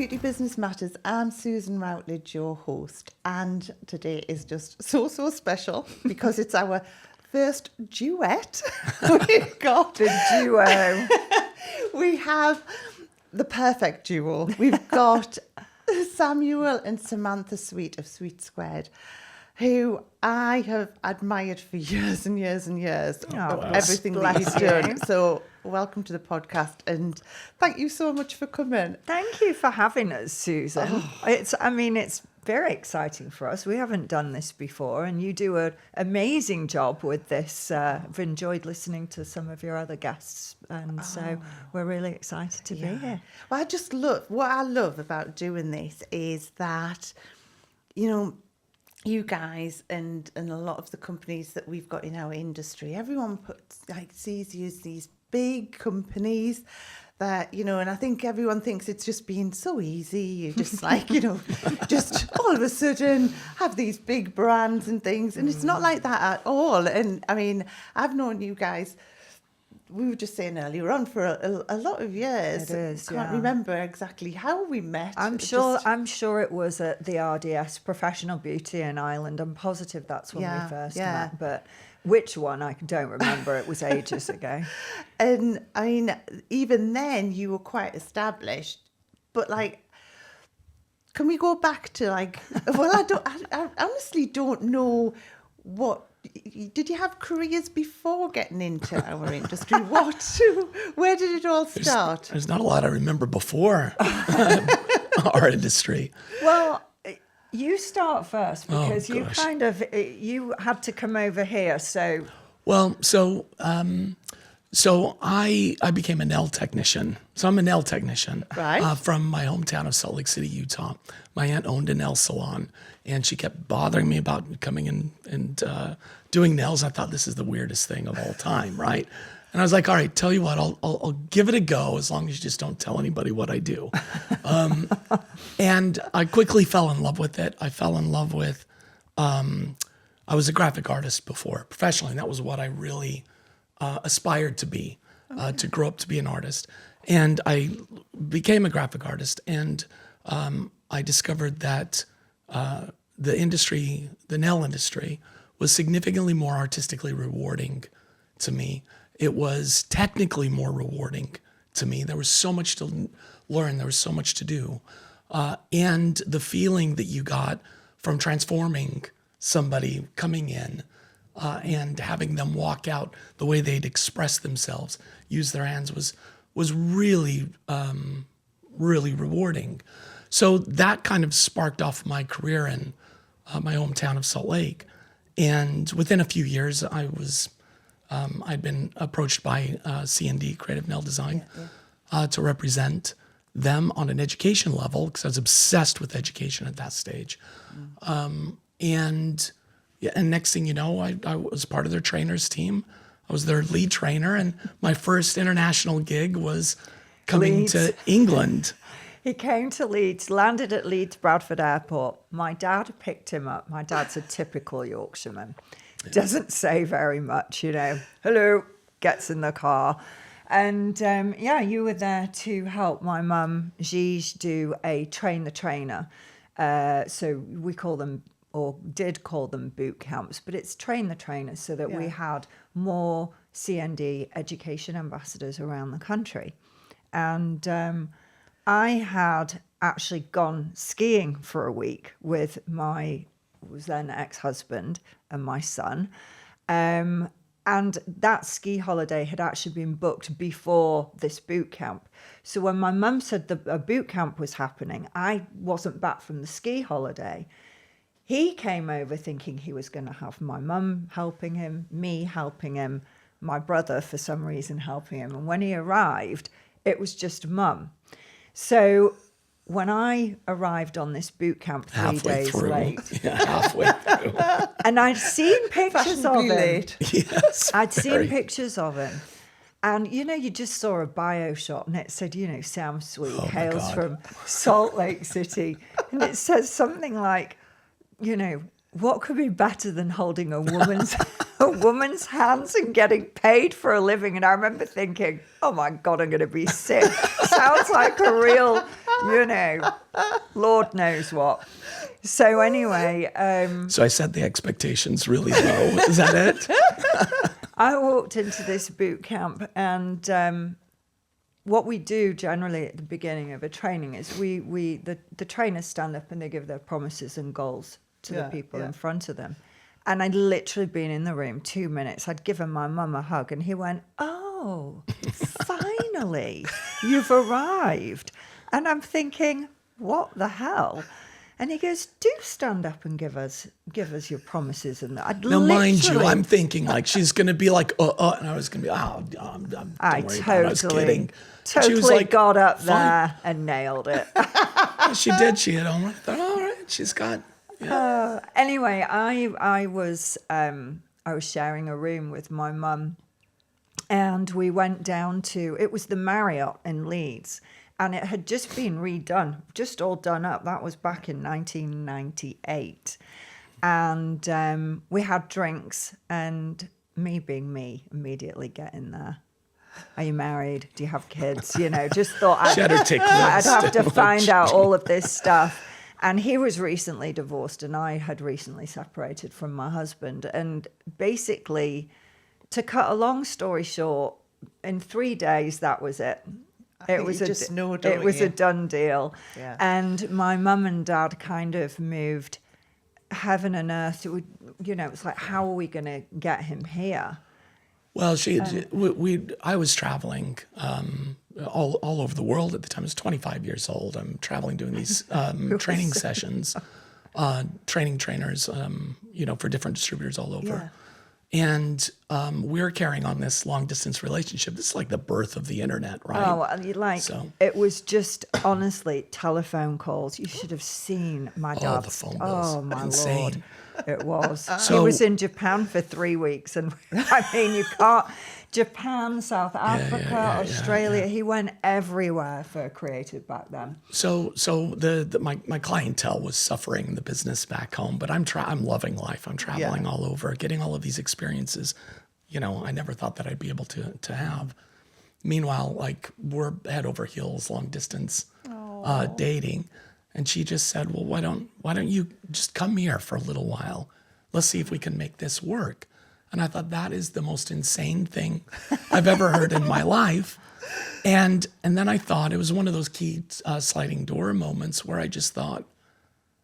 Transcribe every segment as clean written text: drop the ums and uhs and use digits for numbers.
Beauty Business Matters. I'm Susan Routledge, your host, and today is just so special because it's our first duet. We've got the duo. We have the perfect duo. We've got Samuel and Samantha Sweet of Sweet Squared, who I have admired for years and years and years. Everything that he's done. So welcome to the podcast, and thank you so much for coming. Thank you for having us, Susan. It's very exciting for us. We haven't done this before, and you do an amazing job with this. I've enjoyed listening to some of your other guests, and so we're really excited to be here. Well, what I love about doing this is that, you guys and a lot of the companies that we've got in our industry, everyone sees you as these big companies that, and I think everyone thinks it's just been so easy. You just just all of a sudden have these big brands and things. And it's not like that at all. And I mean, I've known you guys, we were just saying earlier on, for a lot of years. It is, Can't remember exactly how we met. I'm sure it was at the RDS Professional Beauty in Ireland. I'm positive that's when we first met, but which one I don't remember. It was ages ago. And I mean, even then you were quite established, but can we go back to I honestly don't know what. Did you have careers before getting into our industry? Where did it all start? There's not a lot I remember before our industry. Well, you start first because you had to come over here. So I became a nail technician. So I'm a nail technician, right? From my hometown of Salt Lake City, Utah. My aunt owned a nail salon, and she kept bothering me about coming in and doing nails. I thought, this is the weirdest thing of all time, right? And I was like, all right, tell you what, I'll give it a go as long as you just don't tell anybody what I do. And I quickly fell in love with it. I fell in love with, I was a graphic artist before, professionally, and that was what I really aspired to be, to grow up to be an artist. And I became a graphic artist, and I discovered that the nail industry, was significantly more artistically rewarding to me. It was technically more rewarding to me. There was so much to learn. There was so much to do. And the feeling that you got from transforming somebody coming in and having them walk out the way they'd express themselves, use their hands, was really, really rewarding. So that kind of sparked off my career in my hometown of Salt Lake. And within a few years, I'd been approached by C&D, Creative Nail Design, to represent them on an education level, because I was obsessed with education at that stage. And next thing you know, I was part of their trainers team. I was their lead trainer, and my first international gig was coming to England. He came to Leeds, landed at Leeds Bradford Airport. My dad picked him up. My dad's a typical Yorkshireman. Doesn't say very much, Hello, gets in the car. And you were there to help my mum, Gigi, do a train the trainer. So we call them, or did call them, boot camps, but it's train the trainer, so that we had more C&D education ambassadors around the country. And I had actually gone skiing for a week with my was then ex-husband and my son. And that ski holiday had actually been booked before this boot camp. So when my mum said a boot camp was happening, I wasn't back from the ski holiday. He came over thinking he was going to have my mum helping him, me helping him, my brother for some reason helping him. And when he arrived, it was just mum. So when I arrived on this boot camp 3 days late, halfway through, and I'd seen pictures of him. Late. Yes, I'd seen pictures of him, and you just saw a bio shot, and it said, Sam Sweet hails from Salt Lake City, and it says something like, what could be better than holding a woman's hands and getting paid for a living? And I remember thinking, oh my God, I'm going to be sick. Sounds like a real you know, Lord knows what. So anyway, So I set the expectations really low. Is that it? I walked into this boot camp, and what we do generally at the beginning of a training is the trainers stand up and they give their promises and goals to the people in front of them. And I'd literally been in the room 2 minutes. I'd given my mum a hug, and he went, "Oh, finally, you've arrived." And I'm thinking, what the hell? And he goes, "Do stand up and give us your promises." And I'd Now, mind you, literally- I'm thinking like she's going to be like, and I was going to be, don't worry about it. I was kidding. And she was totally like, got up "Fine." there and nailed it. She did. She had almost thought, all right, she's got. Yeah. Anyway, I was sharing a room with my mum, and we went down to, it was the Marriott in Leeds, and it had just been redone, just all done up. That was back in 1998, and we had drinks, and me being me, immediately get in there. Are you married? Do you have kids? You know, just thought She had her tick I'd list. have to find out all of this stuff. And he was recently divorced, and I had recently separated from my husband. And basically, to cut a long story short, in 3 days, that was it. It was a done deal. Yeah. And my mum and dad kind of moved heaven and earth. It would, you know, it's like, how are we going to get him here? Well, I was traveling all over the world at the time. I was 25 years old. I'm traveling doing these training sessions, training trainers, for different distributors all over. Yeah. And we're carrying on this long distance relationship. This is like the birth of the internet, right? Oh, it was just honestly telephone calls. You should have seen my dad. Oh, the phone bills. Oh my Insane. Lord. It was. He So- was in Japan for 3 weeks, and I mean, you can't. Japan, South Africa, yeah, Australia. yeah. He went everywhere for creative back then. So my clientele was suffering in the business back home, but I'm loving life. I'm traveling all over, getting all of these experiences. I never thought that I'd be able to have. Meanwhile, like we're head over heels, long distance dating, and she just said, "Well, why don't you just come here for a little while? Let's see if we can make this work." And I thought that is the most insane thing I've ever heard in my life. And then I thought it was one of those key sliding door moments where I just thought,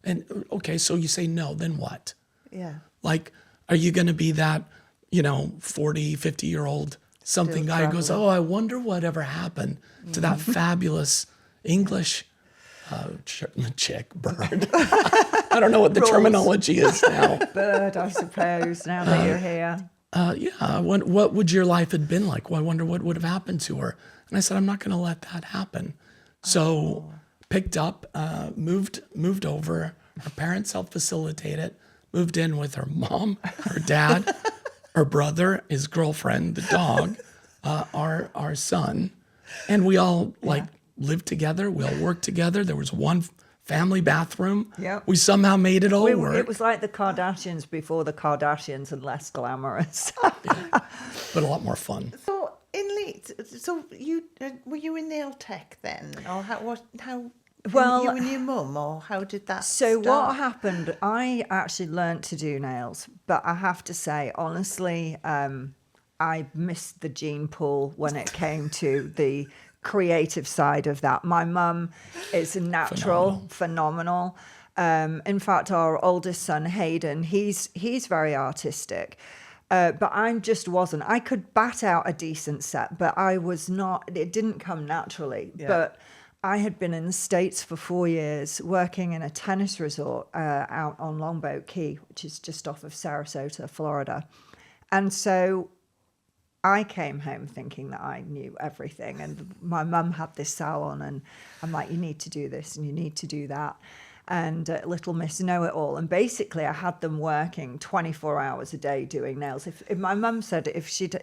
and okay, so you say no, then what? Yeah. Like, are you going to be that, 40, 50-year-old something guy who goes, "Oh, I wonder what ever happened to that fabulous English chick, bird." I don't know what the terminology is now. Bird, I suppose, now that you're here. What would your life have been like? Well, I wonder what would have happened to her. And I said, I'm not going to let that happen. So picked up, moved over. Her parents helped facilitate it. Moved in with her mom, her dad, her brother, his girlfriend, the dog, our son. And we all lived together. We all worked together. There was one family bathroom. Yep. We somehow made it all work. It was like the Kardashians before the Kardashians and less glamorous. But a lot more fun. So in Leeds, you were you in nail tech then, or how? Well, you and your mum, or how did that? So start? what happened? I actually learnt to do nails, but I have to say, honestly, I missed the gene pool when it came to the creative side of that. My mum is a natural, phenomenal. In fact, our oldest son, Hayden, he's very artistic. But I just wasn't. I could bat out a decent set, but I was not, it didn't come naturally. Yeah. But I had been in the States for 4 years working in a tennis resort out on Longboat Key, which is just off of Sarasota, Florida. And so I came home thinking that I knew everything, and my mum had this salon, and I'm like, you need to do this and you need to do that. And little Miss Know-It-All. And basically I had them working 24 hours a day doing nails. If my mum said if she'd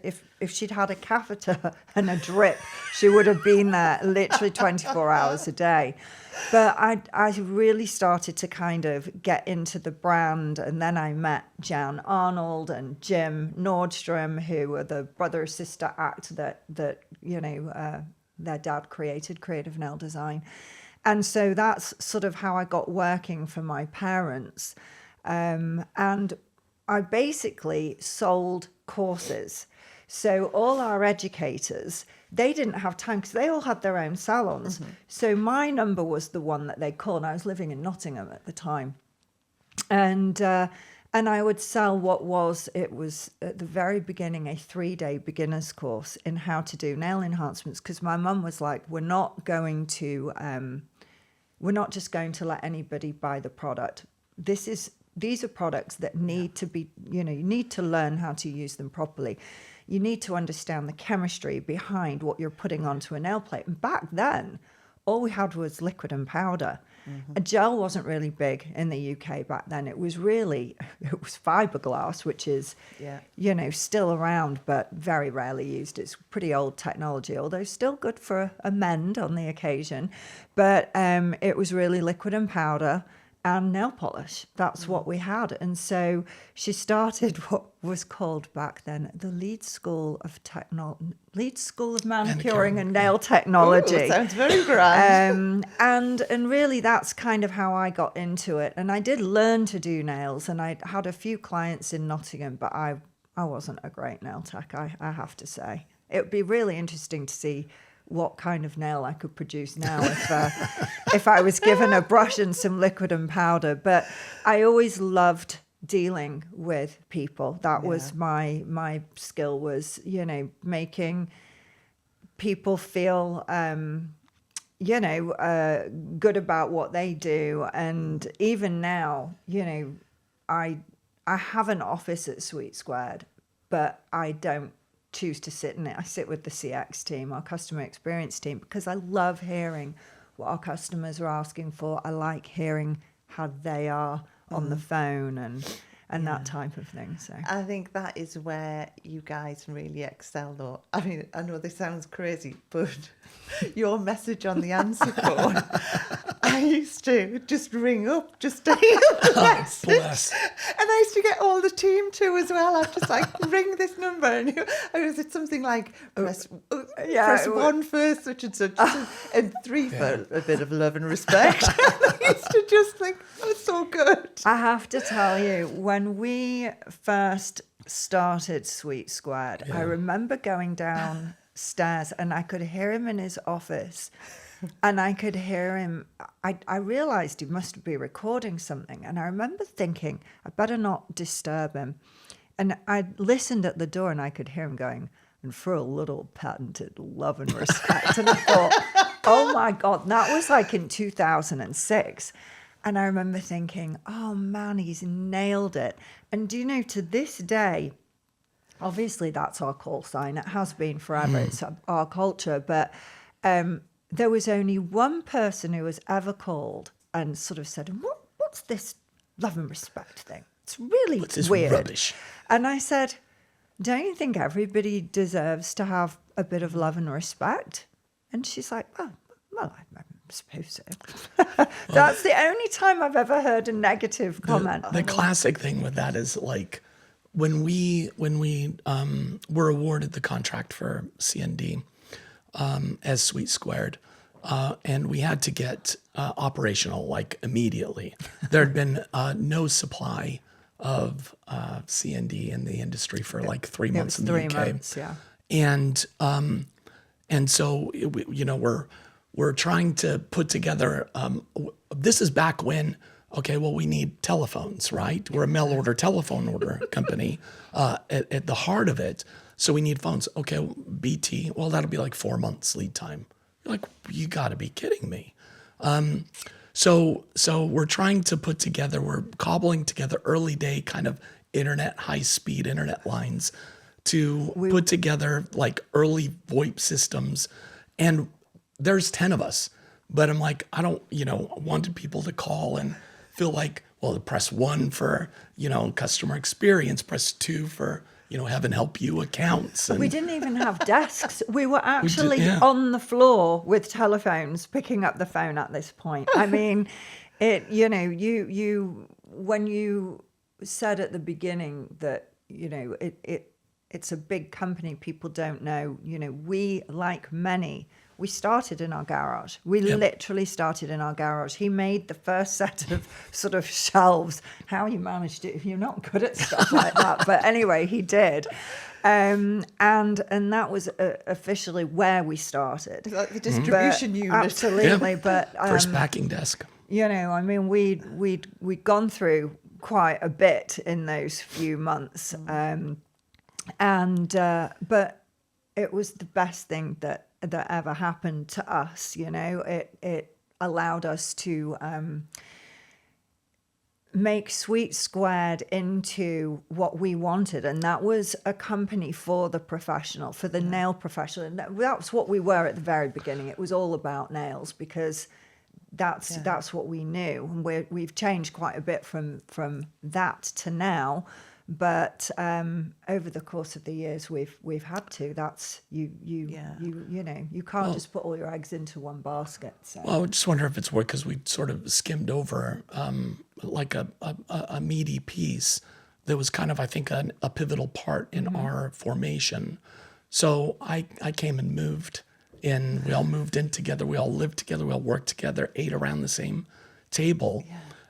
had a catheter and a drip, she would have been there literally 24 hours a day. But I really started to kind of get into the brand, and then I met Jan Arnold and Jim Nordstrom, who were the brother-sister act that their dad created, Creative Nail Design. And so that's sort of how I got working for my parents. And I basically sold courses. So all our educators, they didn't have time because they all had their own salons. So my number was the one that they called. I was living in Nottingham at the time. And I would sell it was at the very beginning, a 3-day beginner's course in how to do nail enhancements. Because my mum was like, we're not just going to let anybody buy the product. These are products that need to be, you need to learn how to use them properly. You need to understand the chemistry behind what you're putting onto a nail plate. And back then, all we had was liquid and powder. A gel wasn't really big in the UK back then. It was fiberglass, which is, still around, but very rarely used. It's pretty old technology, although still good for a mend on the occasion. But it was really liquid and powder and nail polish. That's what we had. And so she started what was called back then the Leeds School of Manicuring and Nail Technology. Ooh, sounds very grand. And really that's kind of how I got into it. And I did learn to do nails, and I had a few clients in Nottingham, but I wasn't a great nail tech, I have to say. It would be really interesting to see what kind of nail I could produce now if I was given a brush and some liquid and powder. But I always loved dealing with people. That was my skill, was, making people feel, good about what they do. And even now, I have an office at Sweet Squared, but I don't choose to sit in it. I sit with the CX team, our customer experience team, because I love hearing what our customers are asking for. I like hearing how they are on the phone and that type of thing. So I think that is where you guys really excel, though. I mean, I know this sounds crazy, but your message on the answer phone, I used to just ring up, just to hear the message. Bless. And I used to get all the team to as well. I'd just ring this number, and was it something like press 1 for such and such, and 3 for a bit of love and respect. I used to just think, oh, it's so good. I have to tell you, when we first started Sweet Squared, I remember going downstairs and I could hear him in his office, and I could hear him. I realized he must be recording something, and I remember thinking, I better not disturb him. And I listened at the door, and I could hear him going, and for a little patented love and respect. And I thought, oh my God, that was like in 2006. And I remember thinking, oh man, he's nailed it. And do you know, to this day, obviously that's our call sign. It has been forever. It's our culture. But there was only one person who was ever called and sort of said, what's this love and respect thing? It's really weird. Rubbish? And I said, don't you think everybody deserves to have a bit of love and respect? And she's like, well, I suppose so. That's the only time I've ever heard a negative comment. The classic thing with that is, like, when we were awarded the contract for C&D as Sweet Squared, and we had to get operational like immediately. There had been no supply of C&D in the industry for like 3 months in the UK. 3 months, yeah. And so we're trying to put together. This is back when. Okay, well, we need telephones, right? We're a mail order telephone order company at the heart of it. So we need phones. Okay, BT, well, that'll be like 4 months lead time. You're like, you got to be kidding me. So we're trying to we're cobbling together early day kind of high-speed internet lines to put together like early VoIP systems. And there's 10 of us. But I'm like, I don't, wanted people to call and feel like, well, press 1 for, customer experience, press 2 for, heaven help you accounts. And we didn't even have desks. We were actually on the floor with telephones, picking up the phone at this point. I mean, you when you said at the beginning that, it's a big company. People don't know, we, like many, we started in our garage. We literally started in our garage. He made the first set of sort of shelves. How you managed it, you're not good at stuff like that. But anyway, he did. And that was officially where we started. Like the distribution unit. Absolutely. But First packing desk. I mean, we'd gone through quite a bit in those few months. But it was the best thing that ever happened to us. It allowed us to make Sweet Squared into what we wanted, and that was a company for the professional, for the nail professional. And that's what we were at the very beginning. It was all about nails, because that's what we knew, and we've changed quite a bit from that to now. But over the course of the years, we've had to. That's you can't just put all your eggs into one basket. So. Well, I just wonder if it's because we sort of skimmed over like a meaty piece that was kind of, I think, a pivotal part in our formation. So I came and moved in. We all moved in together. We all lived together. We all worked together. Ate around the same table,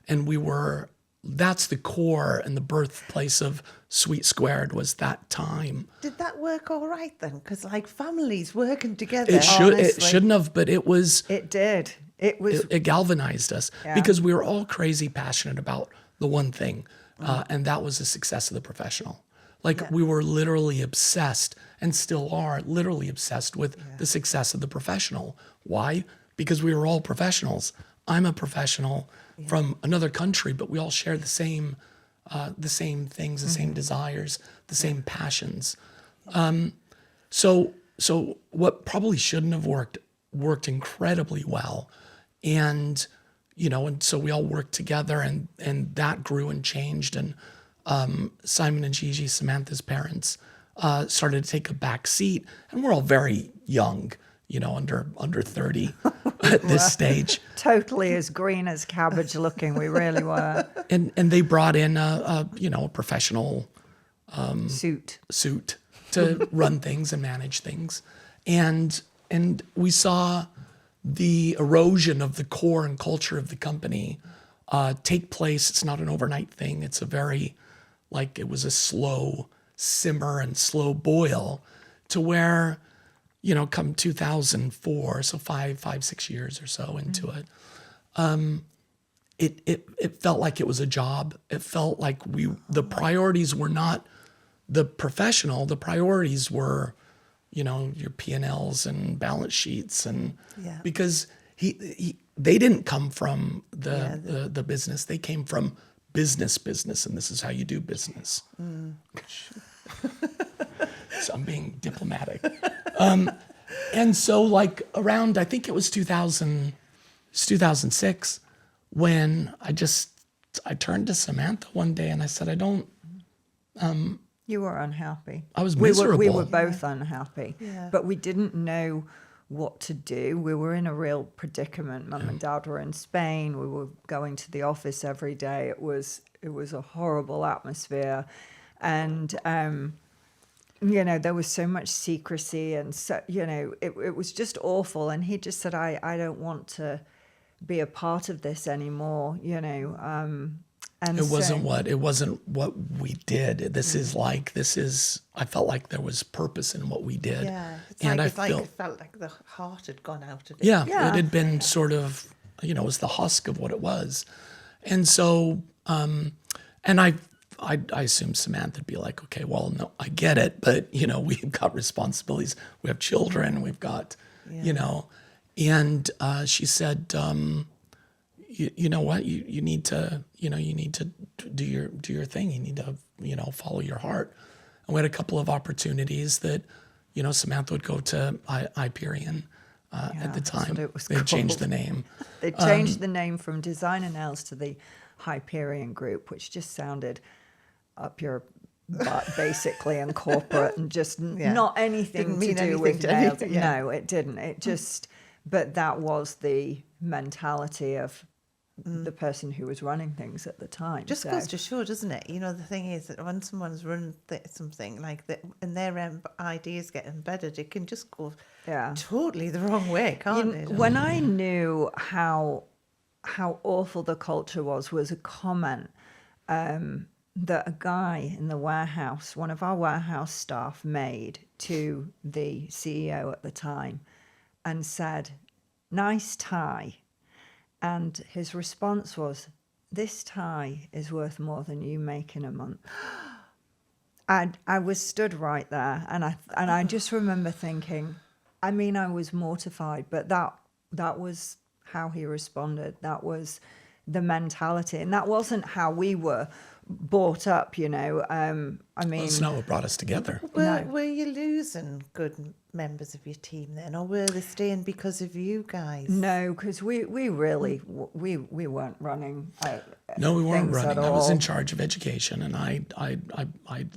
and we were. That's the core and the birthplace of Sweet Squared, was that time. Did that work all right then? Because like families working together. It shouldn't have, but it was. It did. It galvanized us because we were all crazy passionate about the one thing, and that was the success of the professional. Like we were literally obsessed, and still are literally obsessed with the success of the professional. Why? Because we were all professionals. I'm a professional from another country, but we all share the same things, the same desires, the same passions. So what probably shouldn't have worked incredibly well, and so we all worked together, and that grew and changed, and Simon and Gigi, Samantha's parents, started to take a back seat, and we're all very young. Under 30 at this stage. Totally as green as cabbage looking, we really were. And they brought in a professional suit to run things and manage things. And we saw the erosion of the core and culture of the company take place. It's not an overnight thing. It's it was a slow simmer and slow boil to where, come 2004, so 6 years or so into it, it felt like it was a job. It felt like the priorities were not the professional. The priorities were, your P&Ls and balance sheets, and because they didn't come from the business. They came from business, and this is how you do business. So I'm being diplomatic. And so around, I think it was 2006, when I turned to Samantha one day and I said, you were unhappy. I was miserable. We were both unhappy, but we didn't know what to do. We were in a real predicament. Mum and Dad were in Spain. We were going to the office every day. It was a horrible atmosphere. And, there was so much secrecy, and so, it was just awful. And he just said, I don't want to be a part of this anymore, and it wasn't what we did. I felt like there was purpose in what we did. Yeah. It felt like the heart had gone out of it. Yeah. It had been sort of, it was the husk of what it was. And so, and I assumed Samantha would be like, okay, well, no, I get it, but we've got responsibilities. We have children. We've got, and she said, you know what, you need to do your thing. You need to, follow your heart. And we had a couple of opportunities that, Samantha would go to Hyperion at the time. They changed the name. They changed the name from Designer Nails to the Hyperion Group, which just sounded up your butt, basically, and corporate, and just not anything to do with nails. No, it didn't. It just, but that was the mentality of the person who was running things at the time. Just So, goes to show, doesn't it? You know, the thing is that when someone's run something like that and their ideas get embedded, it can just go yeah. totally the wrong way, can't it? When I knew how awful the culture was a comment that a guy in the warehouse, one of our warehouse staff, made to the CEO at the time, and said, "Nice tie." And his response was, "This tie is worth more than you make in a month." I was stood right there, and I just remember thinking, I mean, I was mortified, but that was how he responded. That was the mentality, and that wasn't how we were brought up, you know. I mean, It's not what brought us together. Were you losing good members of your team then, or were they staying because of you guys? no, because we really we weren't running. No, we weren't things at running. I was all. in charge of education, and I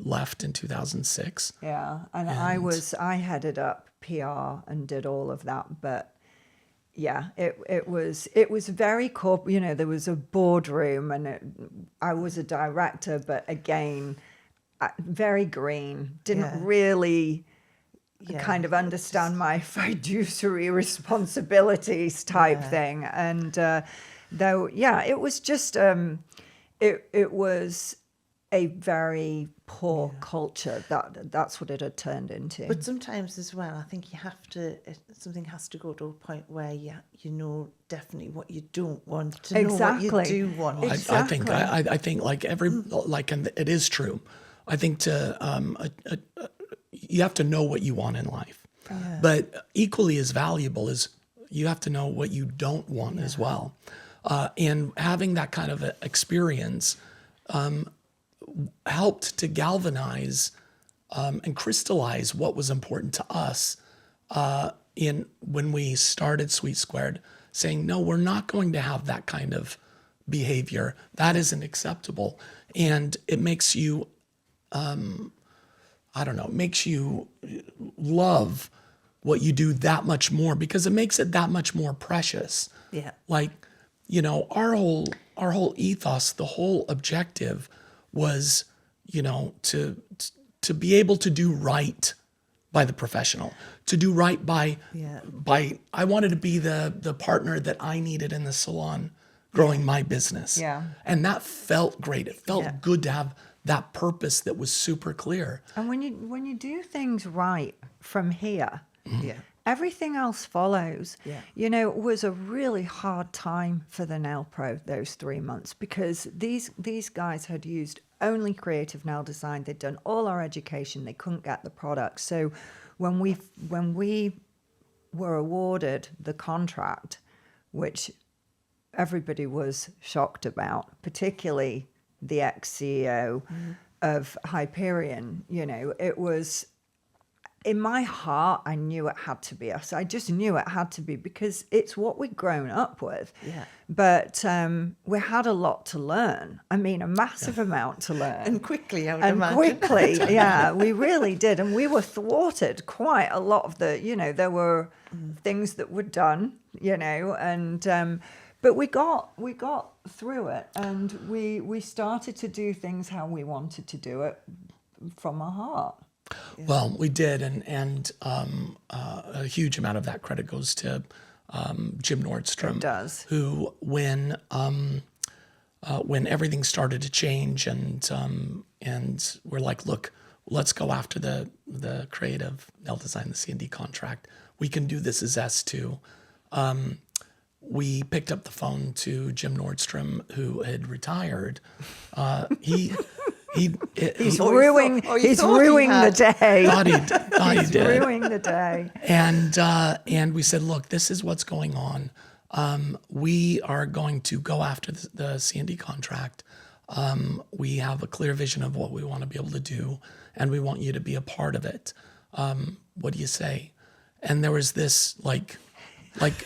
left in 2006. Yeah, and I headed up PR and did all of that, but yeah, it was very corporate. You know, there was a boardroom, and I was a director, but again, very green. Didn't really kind of understand my fiduciary responsibilities type thing, and though, yeah, it was just it was a very poor culture. That's what it had turned into. But sometimes as well, I think you have to. Something has to go to a point where you know definitely what you don't want to know what you do want. Exactly. I think like and it is true. I think you have to know what you want in life, but equally as valuable is you have to know what you don't want as well. And having that kind of experience helped to galvanize and crystallize what was important to us in when we started Sweet Squared, saying, no, we're not going to have that kind of behavior. That isn't acceptable. And it makes you, it makes you love what you do that much more, because it makes it that much more precious. Yeah. Like, you know, our whole ethos, the whole objective was, you know, to be able to do right by the professional, to do right by I wanted to be the partner that I needed in the salon growing my business. Yeah. And that felt great. It felt good to have that purpose that was super clear. And when you do things right from here, Yeah. everything else follows. Yeah. You know, it was a really hard time for the nail pro those 3 months, because these guys had used only creative nail design. They'd done all our education. They couldn't get the product. So when we were awarded the contract, which everybody was shocked about, particularly the ex-CEO of Hyperion, you know, it was, in my heart, I knew it had to be us. I just knew it had to be, because it's what we'd grown up with. Yeah. But we had a lot to learn. I mean, a massive amount to learn. And quickly, I would And imagine. quickly, yeah, we really did. And we were thwarted quite a lot of the, you know, there were things that were done, you know, and but we got through it, and we started to do things how we wanted to do it from our heart. Well, we did, and a huge amount of that credit goes to Jim Nordstrom. It does. Who, when everything started to change, and we're like, look, let's go after the creative nail design, the C&D contract. We can do this as S2. We picked up the phone to Jim Nordstrom, who had retired. He's ruining the day. Thought he He's did. ruining the day. And we said, look, this is what's going on. We are going to go after the C&D contract. We have a clear vision of what we want to be able to do, and we want you to be a part of it. What do you say? And there was this like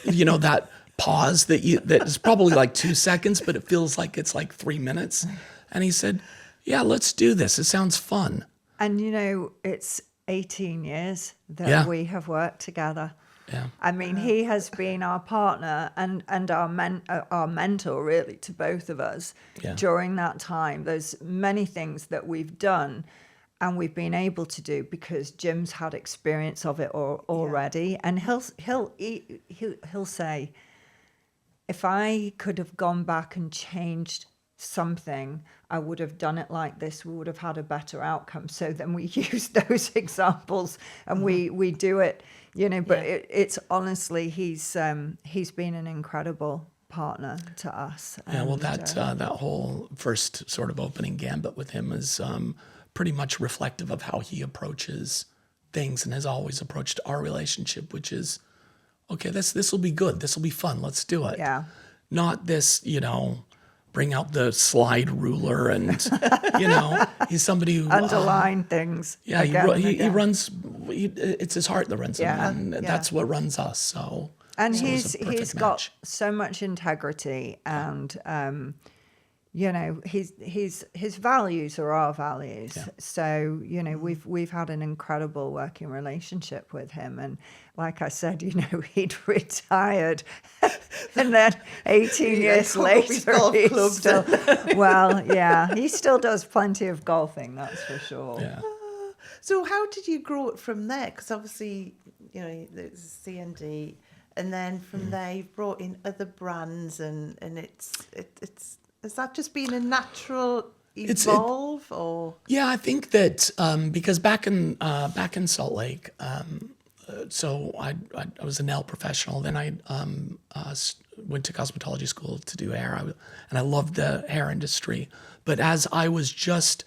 you know, that pause that is probably like 2 seconds, but it feels like it's like 3 minutes. And he said, yeah, let's do this. It sounds fun. And, you know, it's 18 years that we have worked together. Yeah. I mean, he has been our partner and our mentor, really, to both of us during that time. There's many things that we've done and we've been able to do because Jim's had experience of it already. And he'll say, if I could have gone back and changed something, I would have done it like this. We would have had a better outcome. So then we use those examples and we do it, but it's honestly, he's been an incredible partner to us. Yeah, well, that whole first sort of opening gambit with him is pretty much reflective of how he approaches things and has always approached our relationship, which is, okay, this will be good. This will be fun. Let's do it. Yeah. Not this, bring out the slide ruler and, he's somebody who underline things. Yeah, he runs. It's his heart that runs him, and that's what runs us. So, and so he's got so much integrity, and his values are our values. Yeah. So we've had an incredible working relationship with him, and like I said, he'd retired, and then 18 years later, he's still, he still does plenty of golfing, that's for sure. Yeah. So how did you grow it from there? Because obviously, there's C&D, and then from there you've brought in other brands, and it's has that just been a natural evolve, or? Yeah, I think that because back in Salt Lake, so I was a nail professional. Then I went to cosmetology school to do hair, and I loved the hair industry. But as I was just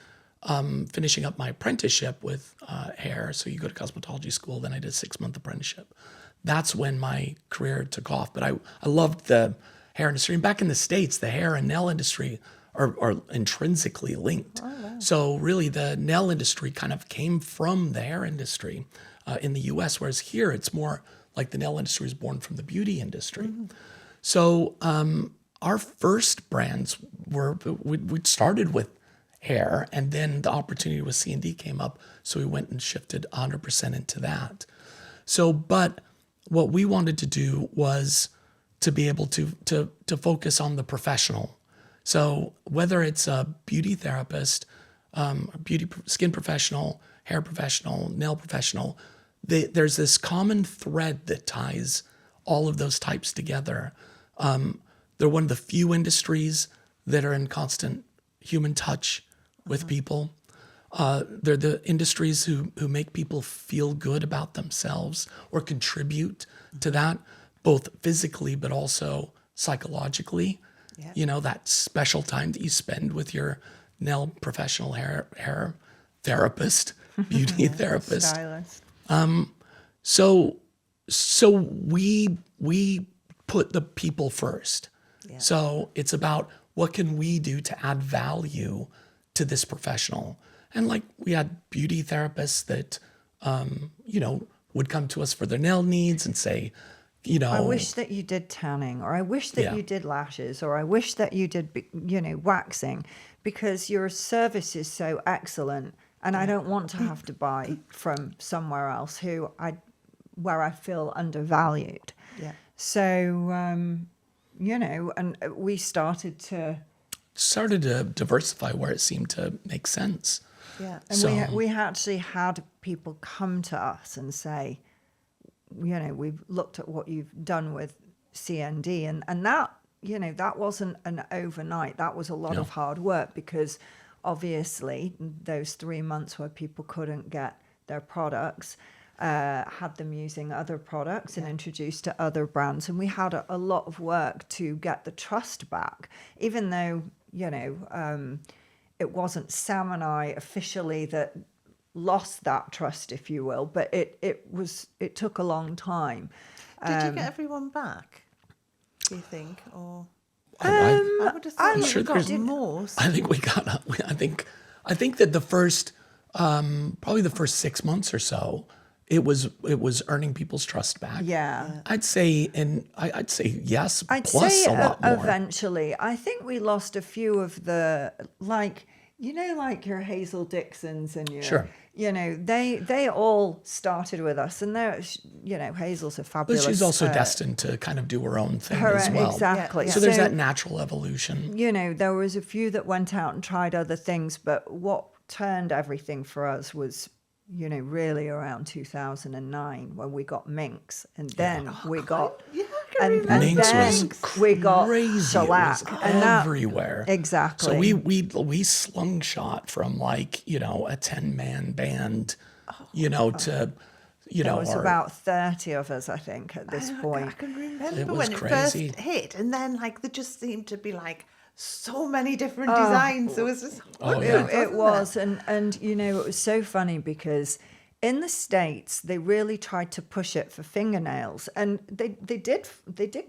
finishing up my apprenticeship with hair, so you go to cosmetology school, then I did a 6-month apprenticeship. That's when my career took off. But I loved the hair industry. And back in the States, the hair and nail industry are intrinsically linked. Oh, wow. So really the nail industry kind of came from the hair industry in the US, whereas here it's more like the nail industry is born from the beauty industry. Mm-hmm. So our first brands we started with hair, and then the opportunity with C&D came up, so we went and shifted 100% into that. So, but what we wanted to do was to be able to focus on the professional. So whether it's a beauty therapist, skin professional, hair professional, nail professional, there's this common thread that ties all of those types together. They're one of the few industries that are in constant human touch with people. They're the industries who make people feel good about themselves or contribute to that, both physically but also psychologically. Yeah. That special time that you spend with your nail professional, hair therapist, beauty therapist. Stylist. So we put the people first. Yeah. So it's about what can we do to add value to this professional. And like we had beauty therapists that, would come to us for their nail needs and say, I wish that you did tanning, or I wish that you did lashes, or I wish that you did, waxing, because your service is so excellent, and I don't want to have to buy from somewhere else where I feel undervalued. Yeah. So, and we started to diversify where it seemed to make sense. Yeah, and we actually had people come to us and say, we've looked at what you've done with C&D, and that, that wasn't an overnight. That was a lot of hard work, because obviously those 3 months where people couldn't get their products, had them using other products and introduced to other brands. And we had a lot of work to get the trust back, even though, it wasn't Sam and I officially that lost that trust, if you will, but it took a long time. Did you get everyone back, do you think? Or I would have thought I'm you sure got more. I think we got I think that the first probably the first 6 months or so, it was earning people's trust back. Yeah. I'd say yes, I'd plus say a lot more. Eventually. I think we lost a few of the, like, you know, like your Hazel Dixons and your, Sure. you know, they all started with us, and they're, you know, Hazel's a But fabulous. she's also destined to kind of do her own thing her as well. exactly. Yeah, yeah. So there's that natural evolution. You know, there was a few that went out and tried other things, but what turned everything for us was, you know, really around 2009 when we got Minx, and then we got. Yeah, I can remember. And Minx then was we got crazy. shellac, It was and that- everywhere. exactly. So we slung shot from like, you know, a 10-man band, you know, to, you There know, was about 30 of us, I think, at this point. I can remember It was when crazy. it first hit, and then like there just seemed to be like so many different designs. It was just Oh, yeah. It was, and you know, it was so funny because in the States they really tried to push it for fingernails, and they did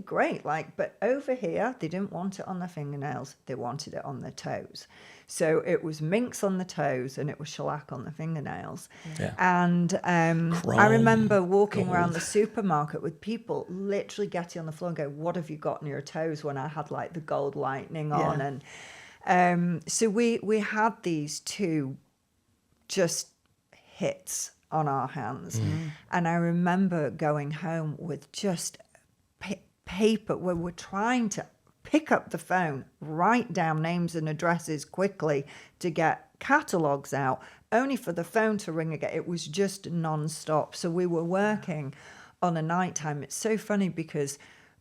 great. Like, but over here they didn't want it on their fingernails; they wanted it on their toes. So it was Minx on the toes and it was shellac on the fingernails. Yeah. And I Chrome, remember walking around gold. the supermarket with people literally getting on the floor and go, "What have you got on your toes?" When I had like the gold lightning on. Yeah. And so we had these two just hits on our hands. And I remember going home with just paper where we're trying to pick up the phone, write down names and addresses quickly to get catalogues out, only for the phone to ring again. It was just non-stop. So we were working on a nighttime. It's so funny because,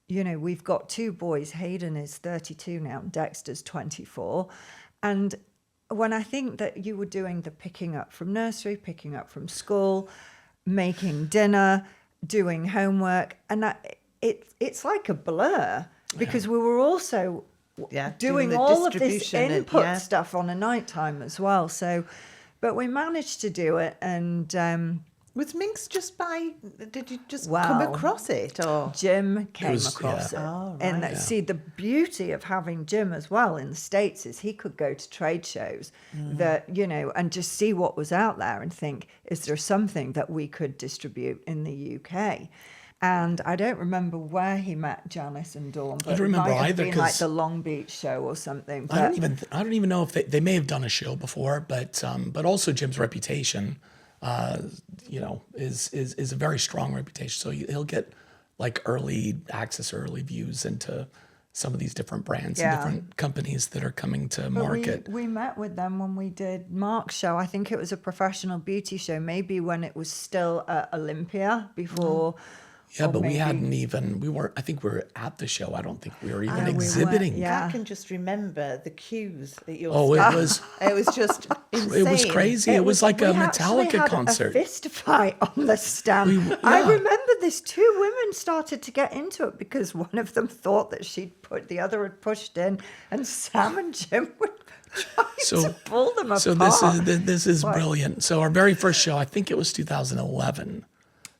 you know, we've got two boys. Hayden is 32 now, Dexter's 24. And when I think that you were doing the picking up from nursery, picking up from school, making dinner, doing homework, and it's like a blur because we were also doing the all of this distribution and- input yeah. stuff on a nighttime as well. So, but we managed to do it, and Was Minx just by? Did you just Wow. come across it, or Jim came was- across yeah. it. Oh, And right. see, the beauty of having Jim as well in the States is he could go to trade shows that, you know, and just see what was out there and think, is there something that we could distribute in the UK? And I don't remember where he met Janice and Dawn, but don't remember it might have either, been like 'cause the Long Beach show or something. I But don't even know if they may have done a show before, but also Jim's reputation, you know, is a very strong reputation. So he'll get like early access, early views into some of these different brands and Yeah. different companies that are coming to But market. we met with them when we did Mark's show. I think it was a professional beauty show, maybe when it was still at Olympia before. Yeah, or but we maybe- hadn't even, we weren't, I think we were at the show. I don't think we were even we weren't, exhibiting. yeah. I can just remember the queues at your Oh, it stand. was, It was just insane. it was crazy. It was like a we actually Metallica had concert. A fist fight on the stand. I remember this. Two women started to get into it because one of them thought that the other had pushed in, and Sam and Jim were trying to pull them apart. So this is brilliant. So our very first show, I think it was 2011,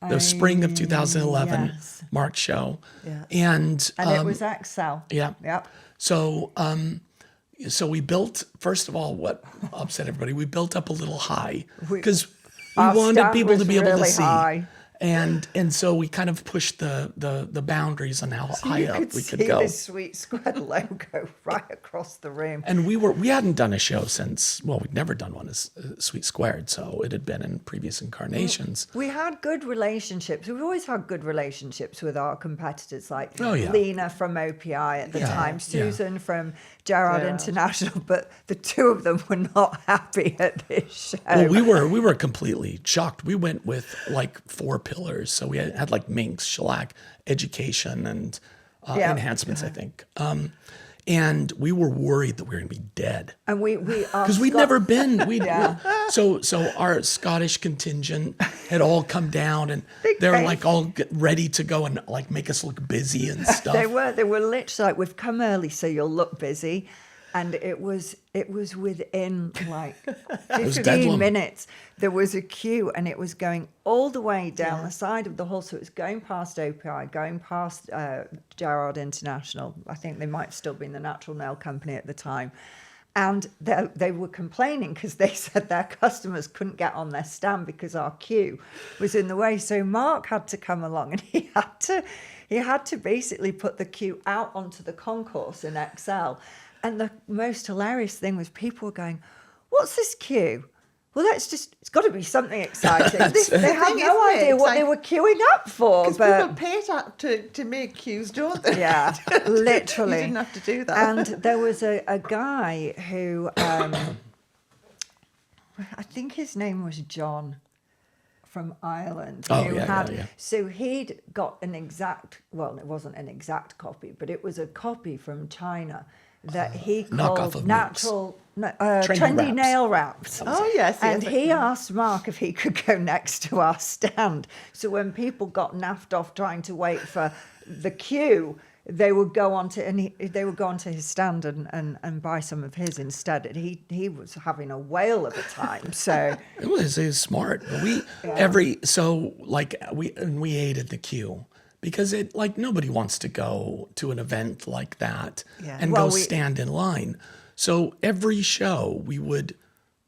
the spring of 2011, yes. Mark's show, Yeah. and it was Excel. yeah. Yep. So so we built, first of all, what upset everybody, we built up a little high because we Our wanted stand people to was be able to really see. high. And so we kind of pushed the boundaries on how high You up could we see could go. the Sweet Squad logo right across the room. And we hadn't done a show since, well, we'd never done one as Sweet Squared, so it had been in previous incarnations. We had good relationships. We've always had good relationships with our competitors, like Oh, yeah. Lena from OPI at the Yeah, time, yeah. Susan from Gerard Gerard. International, but the two of them were not happy at this show. Well, we were completely shocked. We went with like 4 pillars. So we had like Minx, shellac, education, and Yeah. enhancements, I think. And we were worried that we were going to be dead. And we Because we'd never been. Yeah. So our Scottish contingent had all come down, and they were face. like all ready to go and like make us look busy and stuff. They were literally like, we've come early, so you'll look busy. And it was within like 15 bedlam. minutes. There was a queue, and it was going all the way down the side of the hall. So it was going past OPI, going past Gerard International. I think they might still be in the Natural Nail Company at the time. And they were complaining because they said their customers couldn't get on their stand because our queue was in the way. So Mark had to come along, and he had to basically put the queue out onto the concourse in XL. And the most hilarious thing was people were going, what's this queue? Well, it's got to be something exciting. That's They it. had thing, no isn't it? idea It's what they like- were queuing up for. Because But people pay to make queues, don't they? yeah, literally. You didn't have to do that. And there was a guy who, I think his name was John from Ireland. Oh, who yeah, yeah. So he'd got an exact, well, it wasn't an exact copy, but it was a copy from China that he knockoff called of trendy wraps. nail wraps. Oh, yes. And yes. he asked Mark if he could go next to our stand. So when people got naffed off trying to wait for the queue, they would go onto his stand and buy some of his instead. And he was having a whale of a time. So It was smart. But we we hated the queue because it like nobody wants to go to an event like that Yeah. and Well, go stand in line. So every show we would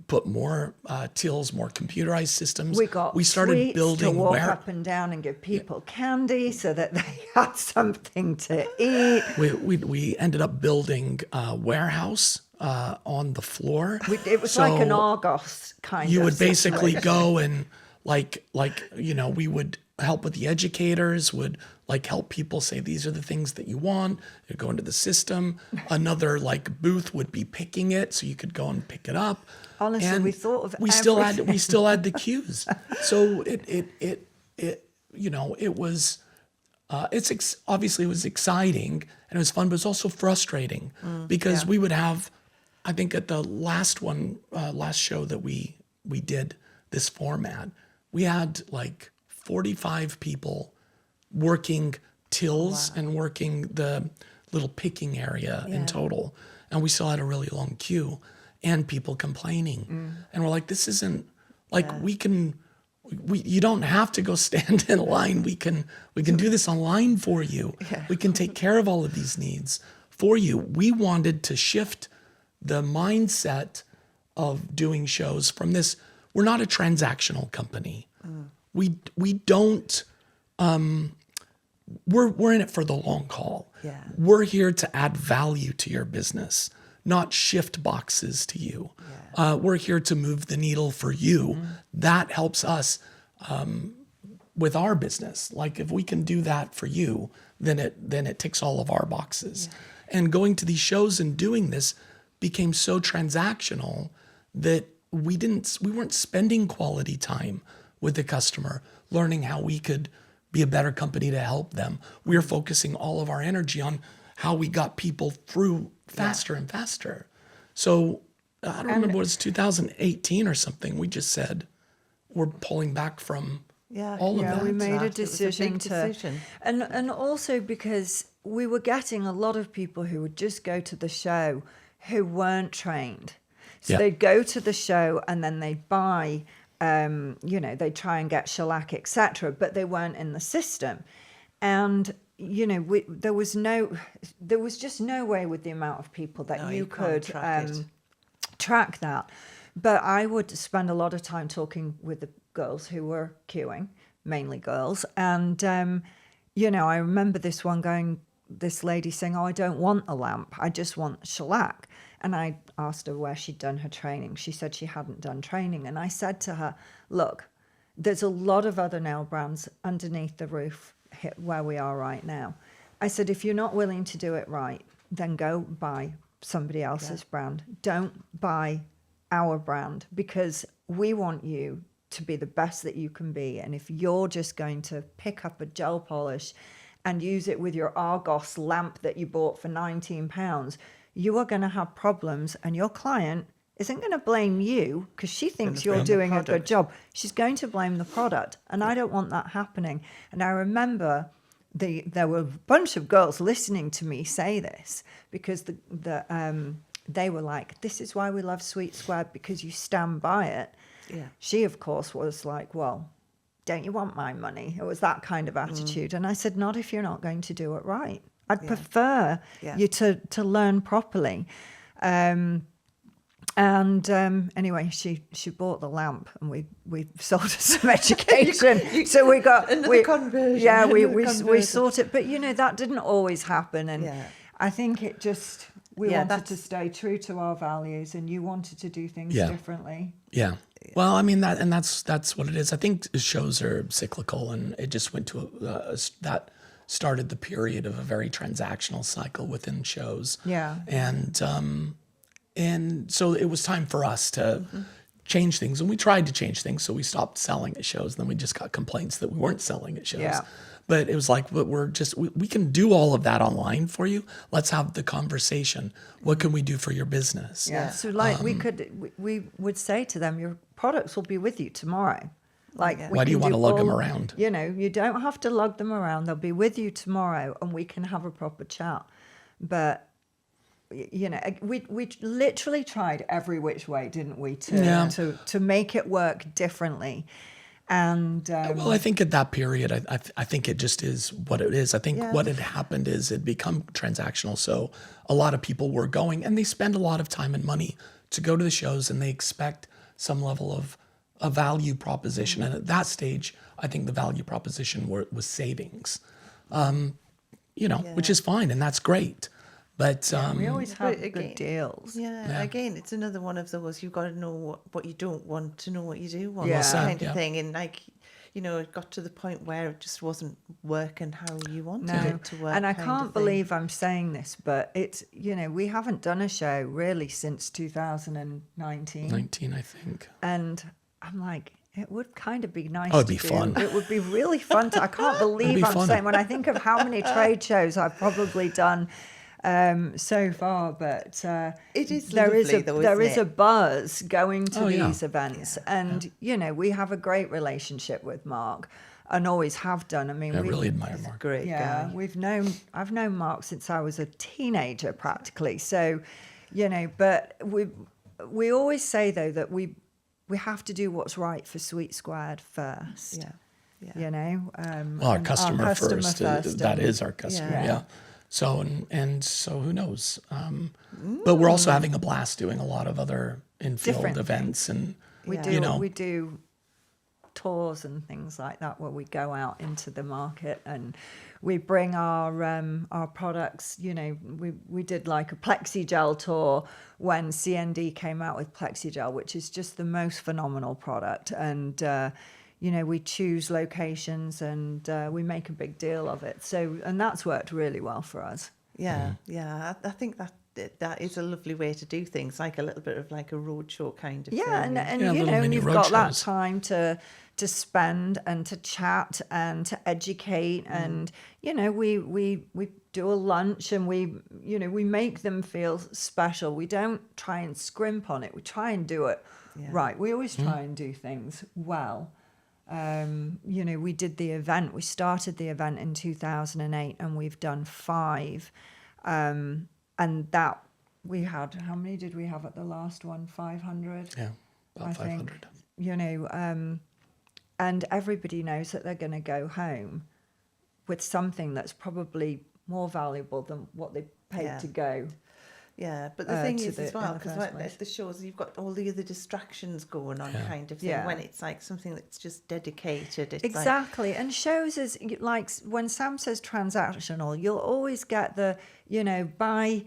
put more tills, more computerized systems. we started sweets building to walk up and down and give people candy so that they had something to eat. we ended up building a warehouse on the floor. It was like an Argos kind of. You would basically situation. go and we would help with the educators, would like help people say these are the things that you want. You'd go into the system. Another like booth would be picking it, so you could go and pick it up. Honestly, And we thought of we still everything. had the queues. So obviously it was exciting and it was fun, but it's also frustrating because we would have, I think at the last show that we did this format, we had like 45 people working tills and working the little picking area in total. And we still had a really long queue and people complaining. And we're like, this isn't like you don't have to go stand in line. We can do this online for you. Yeah. We can take care of all of these needs for you. We wanted to shift the mindset of doing shows from this. We're not a transactional company. We don't. We're in it for the long haul. Yeah. We're here to add value to your business, not shift boxes to you. We're here to move the needle for you. That helps us with our business. Like if we can do that for you, then it ticks all of our boxes. And going to these shows and doing this became so transactional that we weren't spending quality time with the customer, learning how we could be a better company to help them. We were focusing all of our energy on how we got people through faster and faster. So I don't remember, it was 2018 or something. We just said we're pulling back from all of that. We made a It was a decision big decision. and also because we were getting a lot of people who would just go to the show who weren't trained. So Yeah. they'd go to the show and then they'd buy, they'd try and get shellac, etc., but they weren't in the system. And there was just no way with the amount of people that No, you you can't could track it. track that. But I would spend a lot of time talking with the girls who were queuing, mainly girls. And, I remember this lady saying, "Oh, I don't want a lamp. I just want shellac." And I asked her where she'd done her training. She said she hadn't done training. And I said to her, "Look, there's a lot of other nail brands underneath the roof where we are right now." I said, "If you're not willing to do it right, then go buy somebody else's brand. Don't buy our brand, because we want you to be the best that you can be. And if you're just going to pick up a gel polish and use it with your Argos lamp that you bought for £19, you are going to have problems, and your client isn't going to blame you because she thinks you're blame the doing a good product. job. She's going to blame the product, and I don't want that happening." And I remember there were a bunch of girls listening to me say this, because they were like, "This is why we love Sweet Square, because you stand by it." Yeah. She, of course, was like, "Well, don't you want my money?" It was that kind of attitude. And I said, "Not if you're not going to do it right. I'd prefer you to learn properly." Anyway, she bought the lamp, and we sold her some education. So we got Another conversion, Yeah, we another we conversion. sorted, but that didn't always happen, and Yeah. I think it just We Yeah, wanted to that's- stay true to our values, and you wanted to do things Yeah. differently. Yeah. Well, I mean that's what it is. I think shows are cyclical, and it just went to that started the period of a very transactional cycle within shows. Yeah. And so it was time for us to change things, and we tried to change things. So we stopped selling at shows. Then we just got complaints that we weren't selling at shows. Yeah. But it was like, but we can do all of that online for you. Let's have the conversation. What can we do for your business? Yeah. So like we would say to them, your products will be with you tomorrow. Like, Yeah. we Why do you can want to lug them all- around? You know, you don't have to lug them around. They'll be with you tomorrow, and we can have a proper chat. But you know, we literally tried every which way, didn't we, to make it work differently. And Well, I think at that period, I think it just is what it is. I think Yeah. what had happened is it become transactional. So a lot of people were going, and they spend a lot of time and money to go to the shows, and they expect some level of a value proposition. And at that stage, I think the value proposition was savings, which is fine, and that's great. But we always But have again- good deals. Yeah, again, it's another one of those. You've got to know what you don't want to know what you do want, Yeah. Well kind said, of yeah. thing. And like, you know, it got to the point where it just wasn't working how you wanted No, it to work. and I kind can't of thing. believe I'm saying this, but it's, you know, we haven't done a show really since 2019. 19, I think. And I'm like, it would kind of be nice. Oh, it'd to be do. fun. It would be really fun. I can't believe be I'm fun. saying, when I think of how many trade shows I've probably done so far, but It is there is lovely though, there isn't is a it? buzz going to Oh, yeah. these events, and you know, we have a great relationship with Mark, and always have done. I mean, I we really admire Mark. Great yeah, guy. I've known Mark since I was a teenager practically. So, you know, but we always say though that we have to do what's right for Sweet Squared first. Yeah, yeah. You know, Well, our and customer first. That and- is our customer. Yeah. Yeah. So and so who knows? But we're also having a blast doing a lot of other in-field Different events, and we Yeah. do you know, we do tours and things like that where we go out into the market and we bring our products. You know, we did like a plexi gel tour when CND came out with plexi gel, which is just the most phenomenal product. And you know, we choose locations and we make a big deal of it. So, and that's worked really well for us. Yeah, yeah. I think that is a lovely way to do things, like a little bit of like a roadshow kind of Yeah, thing. and Yeah, you little know, mini you've got that roadshows. time to spend and to chat and to educate, and you know, we do a lunch and we make them feel special. We don't try and scrimp on it. We try and do it right. We always try and do things well. You know, we did the event. We started the event in 2008, and we've done 5. And that we had, how many did we have at the last one? 500. yeah, about I 500. think, you know, and everybody knows that they're going to go home with something that's probably more valuable than what they paid Yeah. to go. Yeah, but the thing to is the- as well, in the because first place. at the shows you've got all the other distractions going on, Yeah. kind of thing. Yeah. When it's like something that's just dedicated, it's like, Exactly. And shows is like when Sam says transactional, you'll always get the, you know, buy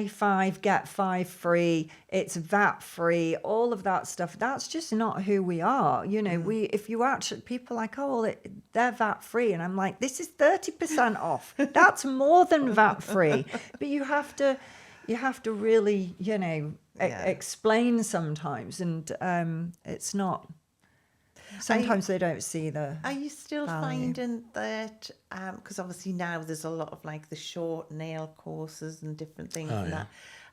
5, get 5 free, it's VAT free, all of that stuff. That's just not who we are. You know, if you actually, people are like, oh, well, they're VAT free. And I'm like, this is 30% off. That's more than VAT free. But you have to really, you know, Yeah. explain sometimes. And it's not, sometimes they don't see the... Are you still value. finding that, because obviously now there's a lot of like the short nail courses and different things Oh, and yeah.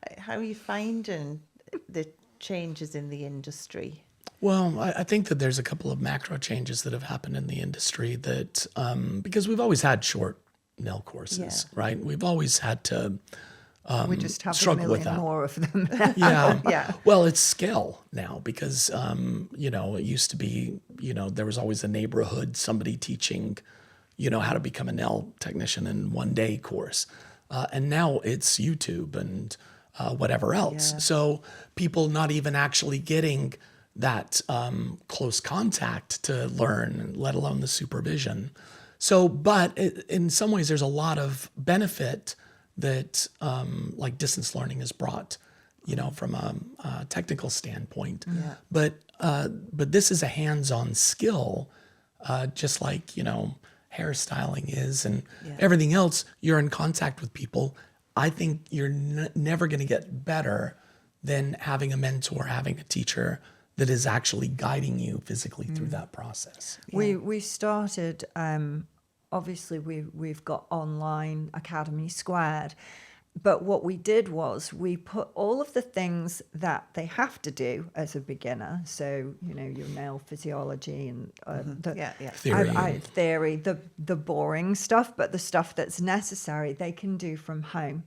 that. How are you finding the changes in the industry? Well, I think that there's a couple of macro changes that have happened in the industry that, because we've always had short nail courses, right? We've always had to we just have a struggle with million that. more of them. Yeah. Yeah. Well, it's scale now because, you know, it used to be, you know, there was always a neighborhood, somebody teaching, you know, how to become a nail technician in 1-day course. And now it's YouTube and whatever else. Yeah. So people not even actually getting that close contact to learn, let alone the supervision. So, but in some ways, there's a lot of benefit that like distance learning has brought, from a technical standpoint. Yeah. But this is a hands-on skill, just like, hairstyling is and Yeah. everything else. You're in contact with people. I think you're never going to get better than having a mentor, having a teacher that is actually guiding you physically through that process. We started, obviously we've got online Academy Squared, but what we did was we put all of the things that they have to do as a beginner, so your nail physiology and theory, the boring stuff, but the stuff that's necessary they can do from home.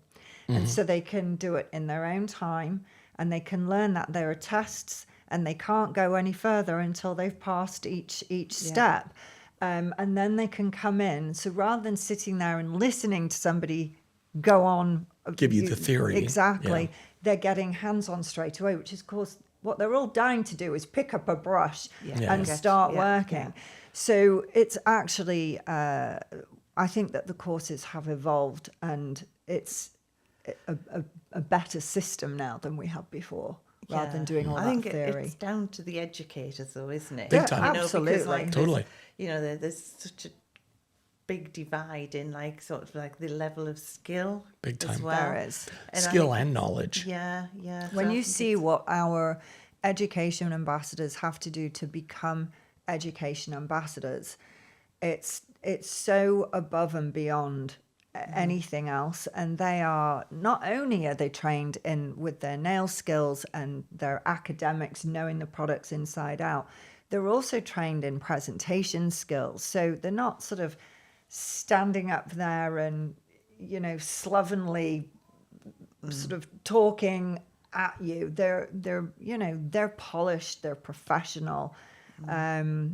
And so they can do it in their own time, and they can learn that there are tests and they can't go any further until they've passed each step. And then they can come in. So rather than sitting there and listening to somebody go on, Give you the theory. Exactly. Yeah. They're getting hands-on straight away, which is, of course, what they're all dying to do is pick up a brush and start working. Yeah. So it's actually, I think that the courses have evolved, and it's a better system now than we had before, rather than doing all I that think theory. it's down to the educators, though, isn't it? Big time. Absolutely. Because, like, Totally. there's such a big divide in sort of the level of skill. Big time. As well. There is. And I Skill think- and knowledge. Yeah. So When I you think see it's- what our education ambassadors have to do to become education ambassadors, it's so above and beyond anything else. And they are, not only are they trained with their nail skills and their academics, knowing the products inside out, they're also trained in presentation skills. So they're not sort of standing up there and slovenly sort of talking at you. They're polished, they're professional. They're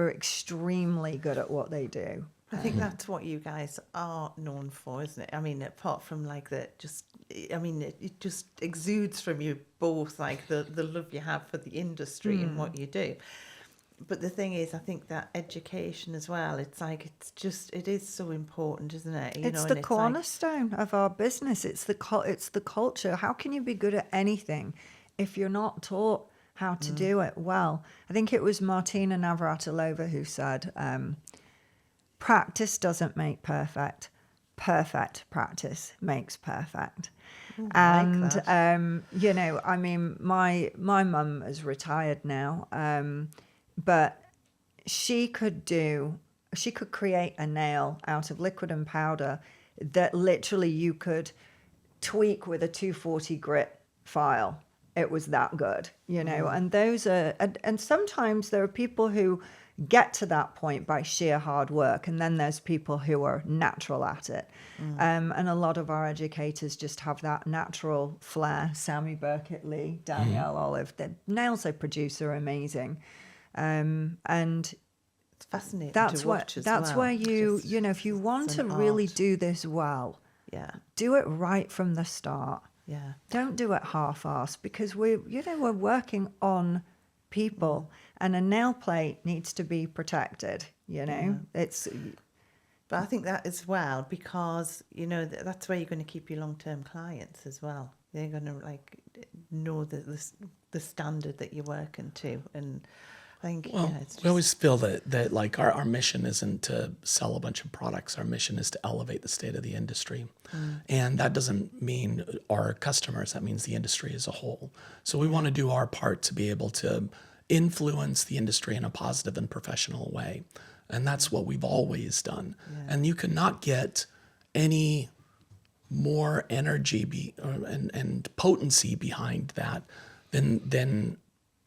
extremely good at what they do. I think that's what you guys are known for, isn't it? I mean, apart from it just exudes from you both, the love you have for the industry and what you do. But the thing is, I think that education as well, it is so important, isn't it? It's the cornerstone of our business. It's the culture. How can you be good at anything if you're not taught how to do it well? I think it was Martina Navratilova who said, practice doesn't make perfect. Perfect practice makes perfect. And, I mean, my mum is retired now, but she could create a nail out of liquid and powder that literally you could tweak with a 240 grit file. It was that good, and those are, and sometimes there are people who get to that point by sheer hard work, and then there's people who are natural at it. And a lot of our educators just have that natural flair. Sammy Burkett-Lee, Danielle Olive, the nails they produce are amazing. And it's fascinating that's to watch as that's well. where if you want to really do this well, do it right from the start. Yeah. Don't do it half-assed, because we're working on people, and a nail plate needs to be protected. It's. But I think that as well, because that's where you're going to keep your long-term clients as well. They're going to know the standard that you're working to, and I think it's just, we always feel that our mission isn't to sell a bunch of products. Our mission is to elevate the state of the industry. And that doesn't mean our customers, that means the industry as a whole. So we want to do our part to be able to influence the industry in a positive and professional way. And that's what we've always done. And you cannot get any more energy and potency behind that than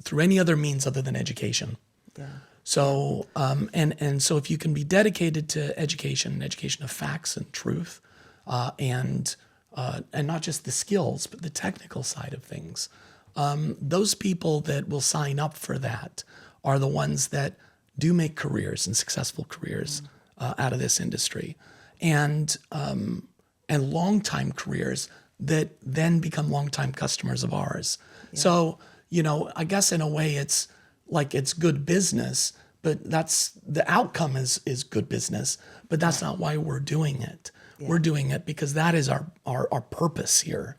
through any other means other than education. Yeah. So and so if you can be dedicated to education of facts and truth, and not just the skills but the technical side of things, those people that will sign up for that are the ones that do make careers and successful careers out of this industry, and long-time careers that then become long-time customers of ours. So I guess in a way it's good business, but that's the outcome is good business, but that's not why we're doing it. We're doing it because that is our purpose here.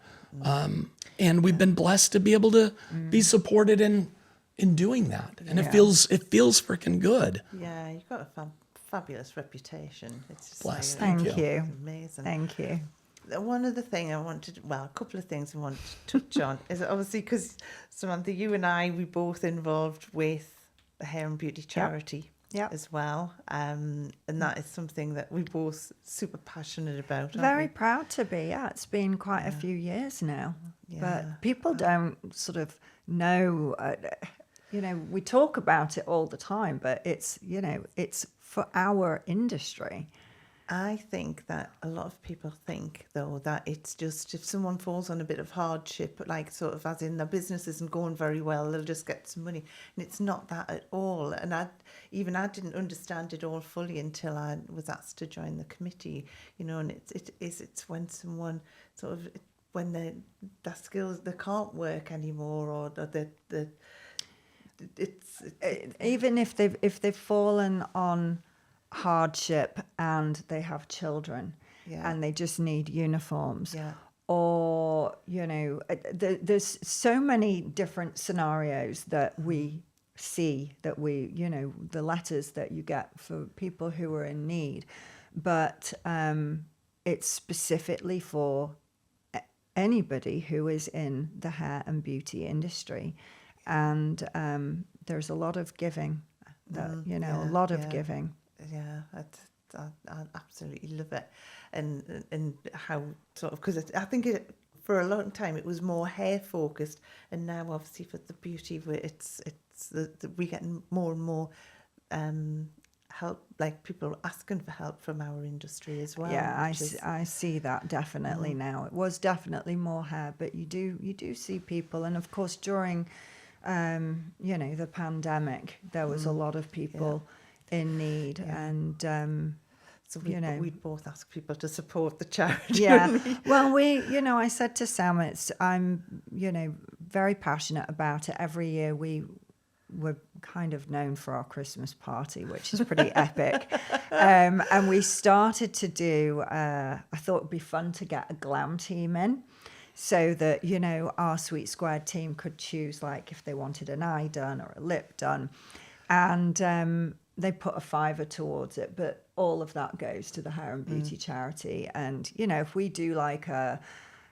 And we've been blessed to be able to be supported in doing that. And it feels freaking good. Yeah, you've got a fabulous reputation. It's just Blessed. like, Thank you. it's amazing. Thank you. One other thing a couple of things I want to touch on is obviously because, Samantha, you and I, we both involved with the hair and beauty charity as well. And that is something that we both super passionate about. Very proud to be. Yeah, it's been quite a few years now. Yeah. But people don't sort of know, we talk about it all the time, but it's for our industry. I think that a lot of people think, though, that it's just if someone falls on a bit of hardship, like sort of as in their business isn't going very well, they'll just get some money. And it's not that at all. And I didn't understand it all fully until I was asked to join the committee, and it's when someone sort of, when their skills, they can't work anymore, or even if they've fallen on hardship and they have children and they just need uniforms, or there's so many different scenarios that we see, that the letters that you get for people who are in need, but it's specifically for anybody who is in the hair and beauty industry. And there's a lot of giving, a lot of giving. Yeah, I absolutely love it, and how sort of, because I think for a long time it was more hair focused, and now obviously for the beauty, where we're getting more and more help, like people asking for help from our industry as well. Yeah, I see that definitely now. It was definitely more hair, but you do see people, and of course during the pandemic there was a lot of people in need, and so we'd both ask people to support the charity. Yeah, well, I said to Sam, I'm very passionate about it. Every year we're kind of known for our Christmas party, which is pretty epic, and we started to do. I thought it'd be fun to get a glam team in, so that our Sweet Squared team could choose, like, if they wanted an eye done or a lip done, and they put a $5 towards it, but all of that goes to the hair and beauty charity. And if we do like a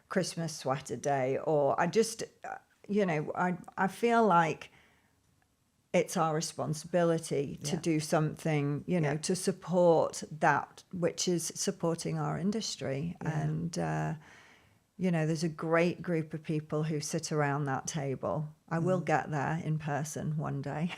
Christmas sweater day, or I just I feel like it's our responsibility to do something to support that, which is supporting our industry. And there's a great group of people who sit around that table. I will get there in person one day.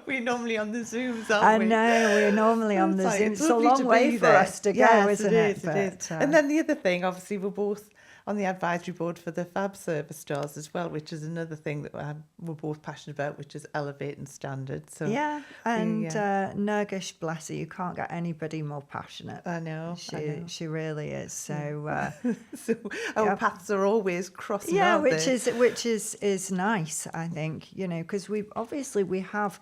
We're normally on the Zooms, aren't we? I know, we're normally on the Zooms. It's a long way for us to go, isn't it? It is. And then the other thing, obviously, we're both on the advisory board for the Fab Service Stars as well, which is another thing that we're both passionate about, which is elevating standards. So Nurgish, bless her, you can't get anybody more passionate. I know. She really is. So, so our paths are always crossing. Yeah, which is nice, I think. Because we have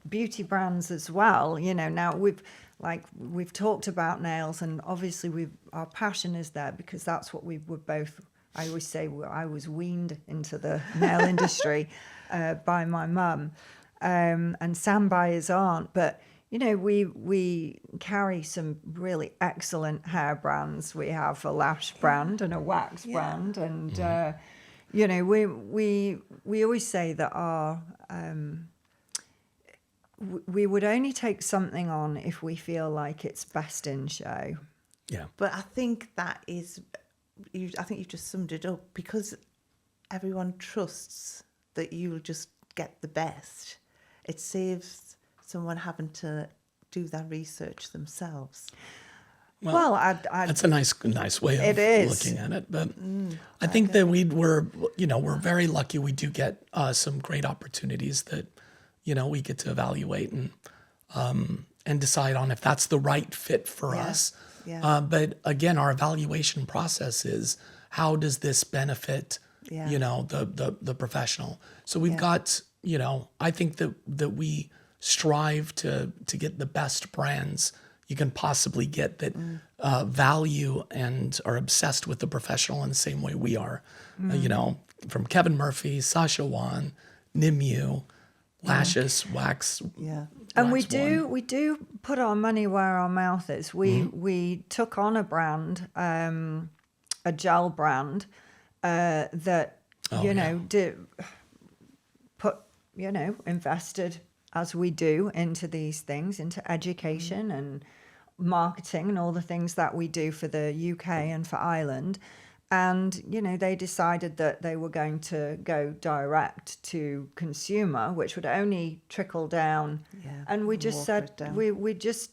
beauty brands as well. Now we've talked about nails, and obviously our passion is there because that's what we were both. I always say I was weaned into the nail industry by my mum, and Sam by his aunt. But we carry some really excellent hair brands. We have a lash brand and a wax brand, and we always say that our we would only take something on if we feel like it's best in show. Yeah. But I think that is, I think you've just summed it up, because everyone trusts that you'll just get the best. It saves someone having to do that research themselves. Well, that's a nice way of looking at it. But I think that we're very lucky. We do get some great opportunities that we get to evaluate and decide on if that's the right fit for us. Yeah. But again, our evaluation process is, how does this benefit, the professional? So we've got, I think that we strive to get the best brands you can possibly get that value and are obsessed with the professional in the same way we are. You know, from Kevin Murphy, Sasha Wan, Nimue, Lashes, Wax. Yeah. And Wax One. we do put our money where our mouth is. We took on a brand, a gel brand, that invested as we do into these things, into education and marketing and all the things that we do for the UK and for Ireland. And, you know, they decided that they were going to go direct to consumer, which would only trickle down. Yeah, And we just water it said, down. we just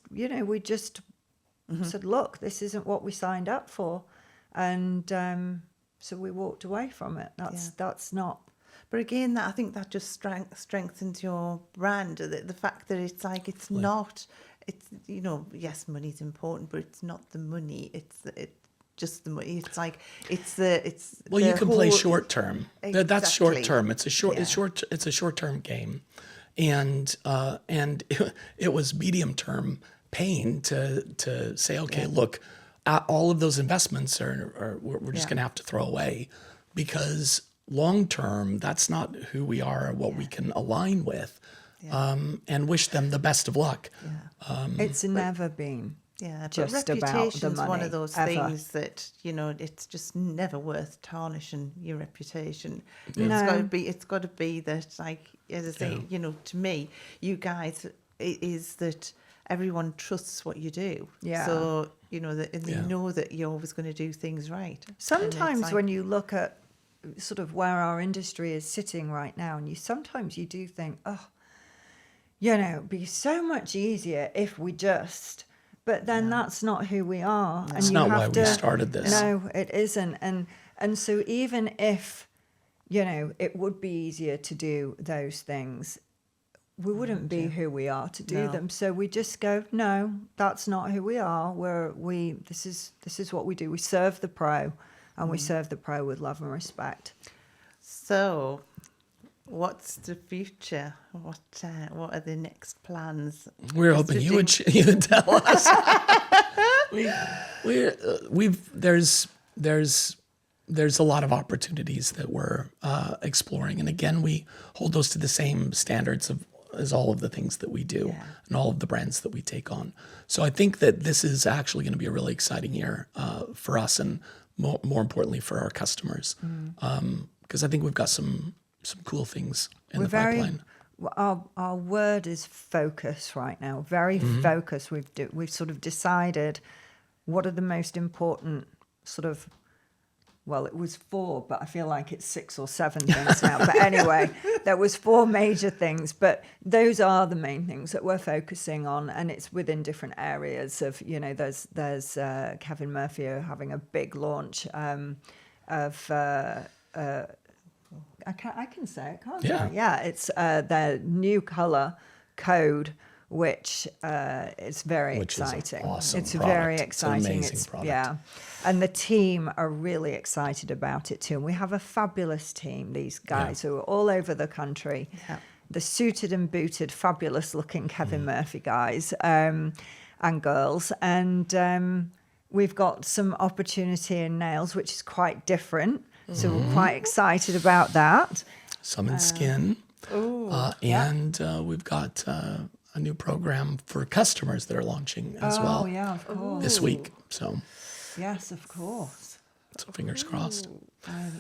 said, look, this isn't what we signed up for. And so we walked away from it. That's not. But again, I think that just strengthens your brand. The fact that it's like, it's not, it's, you know, yes, money's important, but it's not the money. It's just the money. It's like, Well, you can play short term. That's Exactly. short term. It's a short. Yeah. It's a short term game, and it was medium term pain to say, okay, look, all of those investments we're just going to have to throw away, because long term, that's not who we are, or what we can align with, and wish them the best of luck. It's never been. Yeah, but Just about the reputation's one money, of those ever. things that, you know, it's just never worth tarnishing your reputation. No. It's got to be that, like, as I say, you know, to me, you guys, it is that everyone trusts what you do. Yeah. So, you know, and they know that you're always going to do things right. And it's Sometimes like- when you look at sort of where our industry is sitting right now, and sometimes you do think, oh, you know, it'd be so much easier if we just. But then that's not who we are. And It's you not have why we started this. No, it isn't. And so even if, you know, it would be easier to do those things, we wouldn't be who we are to do No. them. So we just go, no, that's not who we are. This is what we do. We serve the pro, and we serve the pro with love and respect. So, what's the future? What are the next plans? We were Mr. hoping you Jing- would tell us. There's a lot of opportunities that we're exploring, and again, we hold those to the same standards as all of the things that we do and all of the brands that we take on. So I think that this is actually going to be a really exciting year for us, and more importantly for our customers, because I think we've got some cool things in the pipeline. Our word is focus right now. Very focused. We've sort of decided what are the most important sort of. Well, it was 4, but I feel like it's 6 or 7 things now. But anyway, there was 4 major things, but those are the main things that we're focusing on, and it's within different areas of, you know, there's Kevin Murphy having a big launch of I can say it, can't I? Yeah, it's their new color code, which is very exciting. An awesome it's product. very It's an exciting. amazing product. Yeah, and the team are really excited about it too. And we have a fabulous team. These guys who are all over the country. Yeah. The suited and booted, fabulous-looking Kevin Murphy guys and girls, and we've got some opportunity in nails, which is quite different. So we're quite excited about that. Some in skin, and we've got a new program for customers that are launching as well. Oh yeah, of course. This week. So Yes, of course. fingers crossed.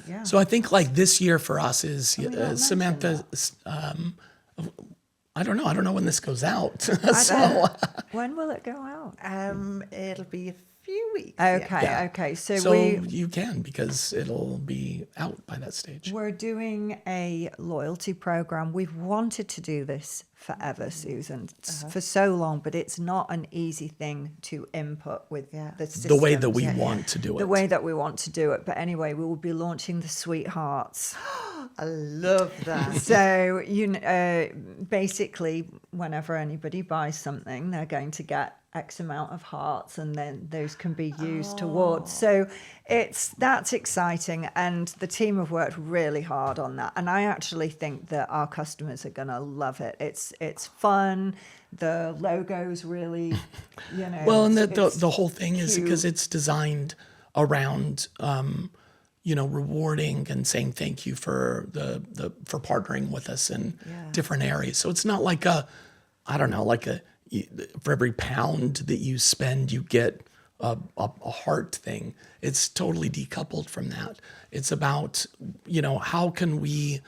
Yeah. So I think like this year for us is we not Samantha. I don't know. I don't know when this goes out. When will it go out? It'll be a few weeks. Okay, Yeah. okay. So, So we you can, because it'll be out by that stage. we're doing a loyalty program. We've wanted to do this forever, Susan, for so long, but it's not an easy thing to input with the systems. The way that we want to do it. The way that we want to do it. But anyway, we will be launching the Sweethearts. I love that. So basically, whenever anybody buys something, they're going to get X amount of hearts, and then those can be used towards. So that's exciting, and the team have worked really hard on that. And I actually think that our customers are going to love it. It's fun. The logo's really, Well, and it's the whole thing is cute. because it's designed around, rewarding and saying thank you for for partnering with us in different areas. So it's not like for every pound that you spend, you get a heart thing. It's totally decoupled from that. It's about, how can we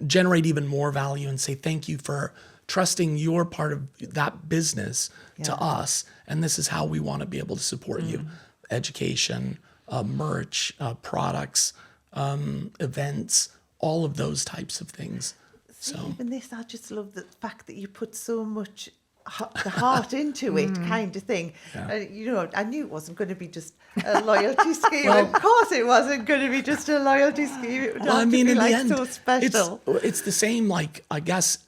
generate even more value and say thank you for trusting your part of that business to us. And this is how we want to be able to support you. Education, merch, products, events, all of those types of things. See, So even this, I just love the fact that you put so much the heart into it, kind of thing. I knew it wasn't going to be just a loyalty scheme. Of course, it wasn't going to be just a loyalty scheme. It would have to be in like the end, so special. it's the same,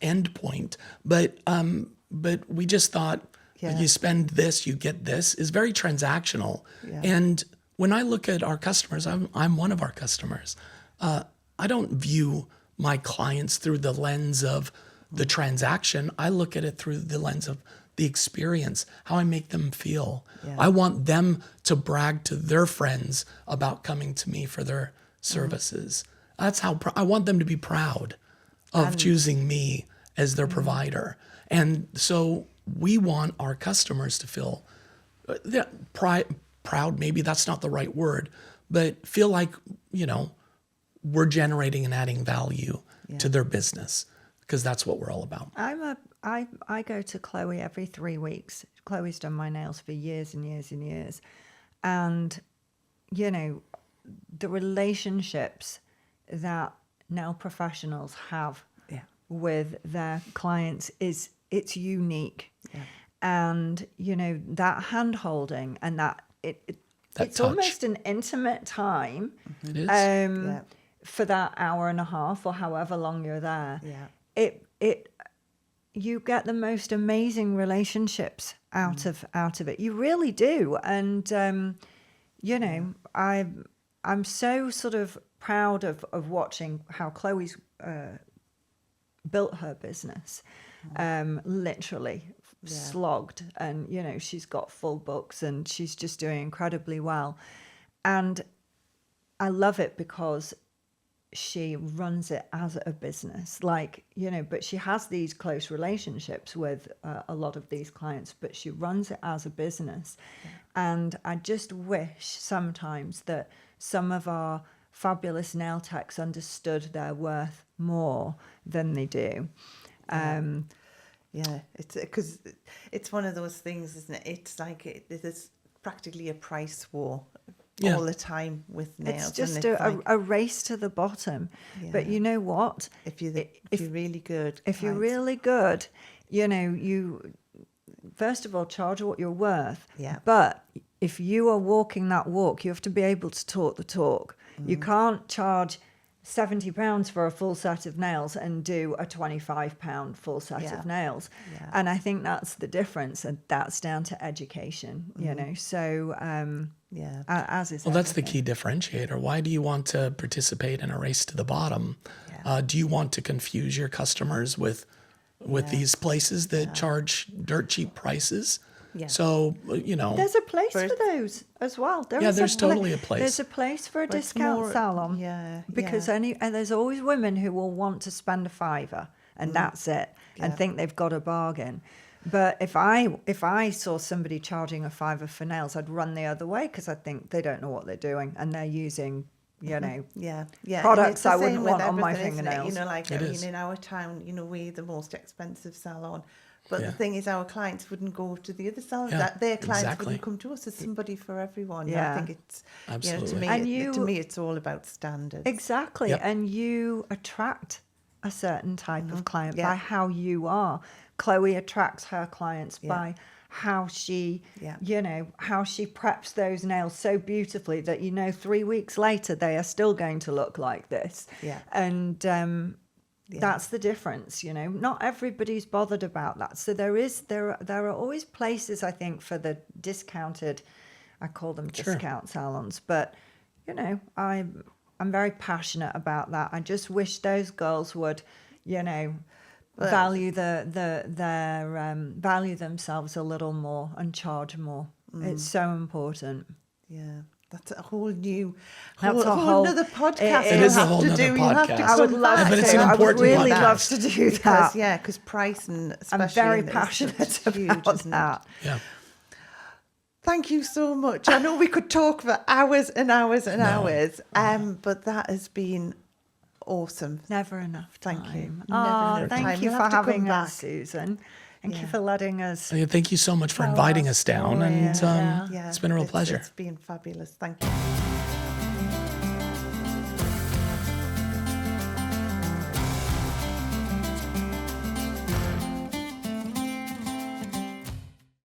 end point, but we just thought you spend this, you get this is very transactional. Yeah. And when I look at our customers, I'm one of our customers. I don't view my clients through the lens of the transaction. I look at it through the lens of the experience, how I make them feel. Yeah. I want them to brag to their friends about coming to me for their services. That's how I want them to be proud of choosing me as their provider. And so we want our customers to feel proud, maybe that's not the right word, but feel like, we're generating and adding value to their business, because that's what we're all about. I go to Chloe every 3 weeks. Chloe's done my nails for years and years and years. And, the relationships that nail professionals have with their clients it's unique. Yeah. And, that hand holding and that it's touch. almost an intimate time. It is. For that hour and a half or however long you're there. Yeah. You get the most amazing relationships out of it. You really do. And I'm so sort of proud of watching how Chloe's built her business. Literally slogged, and she's got full books and she's just doing incredibly well. And I love it because she runs it as a business, but she has these close relationships with a lot of these clients, but she runs it as a business. And I just wish sometimes that some of our fabulous nail techs understood their worth more than they do. It's because it's one of those things, isn't it? It's like there's practically a price war all the time with nails. It's just a race to the bottom. But you know what? If you're really good, you're really good, you first of all charge what you're worth. Yeah. But if you are walking that walk, you have to be able to talk the talk. You can't charge £70 for a full set of nails and do a £25 full set of nails. Yeah. And I think that's the difference, and that's down to education, So as is that's the key differentiator. Why do you want to participate in a race to the bottom? Do you want to confuse your customers with these places that charge dirt cheap prices? Yeah. So, there's a place for those as well. There's totally a place. There's a place for a discount salon. Because and there's always women who will want to spend a £5 and that's it, and think they've got a bargain. But if I saw somebody charging a £5 for nails, I'd run the other way, because I think they don't know what they're doing and they're using products I wouldn't want on my fingernails. In our town, we're the most expensive salon. But the thing is, our clients wouldn't go to the other salon. Their clients wouldn't come to us. It's somebody for everyone. Yeah. I think it's, absolutely. To me, it's all about standards. Exactly. Yep. And you attract a certain type of client by how you are. Chloe attracts her clients by how she, how she preps those nails so beautifully that 3 weeks later they are still going to look like this. Yeah. And That's the difference, you know. Not everybody's bothered about that. So there are always places, I think, for the discounted, I call them discount salons, but you know, I'm very passionate about that. I just wish those girls would, you know, value value themselves a little more and charge more. It's so important. Yeah. That's a whole new, That's a whole whole- another podcast. It you'll is a have whole to nother do. You'll have to podcast. I would come love back. But it's to. an I would important really podcast. love to do Because, that. yeah, because pricing, especially I'm very in this, passionate it's huge, about isn't it? that. Yeah. Thank you so much. I know we could talk for hours and hours and hours, but that has been awesome. Never enough time. Thank you. Never Oh, enough thank time. you You'll for have to come having back. us, Susan. Thank you Yeah. for letting us. Yeah, thank you so much for inviting us down, and Yeah, it's been a real pleasure. It's been fabulous. Thank you.